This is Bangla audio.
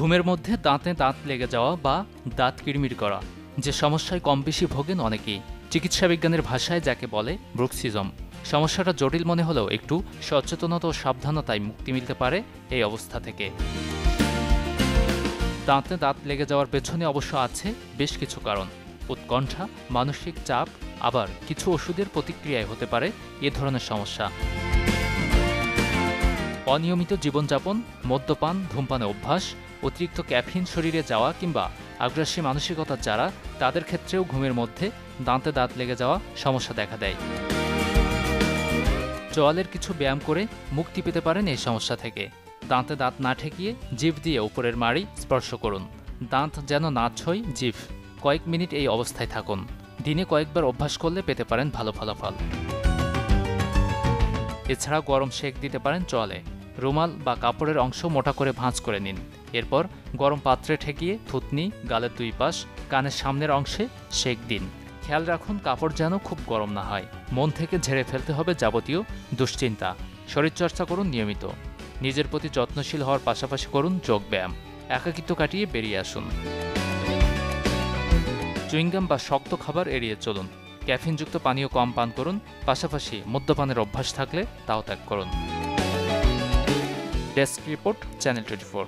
ঘুমের মধ্যে দাঁতে দাঁত লেগে যাওয়া বা দাঁত কিড়মির করা, যে সমস্যায় কম বেশি ভোগেন অনেকেই। চিকিৎসা বিজ্ঞানের ভাষায় যাকে বলে ব্রুক্সিজম। সমস্যাটা জটিল মনে হলেও একটু সচেতনতা ও সাবধানতায় মুক্তি মিলতে পারে এই অবস্থা থেকে। দাঁতে দাঁত লেগে যাওয়ার পেছনে অবশ্য আছে বেশ কিছু কারণ। উৎকণ্ঠা, মানসিক চাপ, আবার কিছু ওষুধের প্রতিক্রিয়ায় হতে পারে এ ধরনের সমস্যা। অনিয়মিত জীবনযাপন, মদ্যপান, ধূমপানের অভ্যাস, অতিরিক্ত ক্যাফিন শরীরে যাওয়া কিংবা আগ্রাসী মানসিকতার যারা, তাদের ক্ষেত্রেও ঘুমের মধ্যে দাঁতে দাঁত লেগে যাওয়া সমস্যা দেখা দেয়। চোয়ালের কিছু ব্যায়াম করে মুক্তি পেতে পারেন এই সমস্যা থেকে। দাঁতে দাঁত না ঠেকিয়ে জিভ দিয়ে উপরের মাড়ি স্পর্শ করুন। দাঁত যেন না ছোঁয় জিভ। কয়েক মিনিট এই অবস্থায় থাকুন। দিনে কয়েকবার অভ্যাস করলে পেতে পারেন ভালো ফলাফল। এছাড়া গরম সেক দিতে পারেন চোয়ালে। রুমাল বা কাপড়ের অংশ মোটা করে ভাঁজ করে নিন। এরপর গরম পাত্রে ঠেকিয়ে থুতনি, গালের দুই পাশ, কানের সামনের অংশে সেক দিন। খেয়াল রাখুন কাপড় যেন খুব গরম না হয়। মন থেকে ঝেড়ে ফেলতে হবে যাবতীয় দুশ্চিন্তা। শরীরচর্চা করুন নিয়মিত। নিজের প্রতি যত্নশীল হওয়ার পাশাপাশি করুন যোগব্যায়াম। একাকিত্ব কাটিয়ে বেরিয়ে আসুন। চুইংগাম বা শক্ত খাবার এড়িয়ে চলুন। ক্যাফিনযুক্ত পানীয় কম পান করুন। পাশাপাশি মদ্যপানের অভ্যাস থাকলে তাও ত্যাগ করুন। Desk report, channel 24।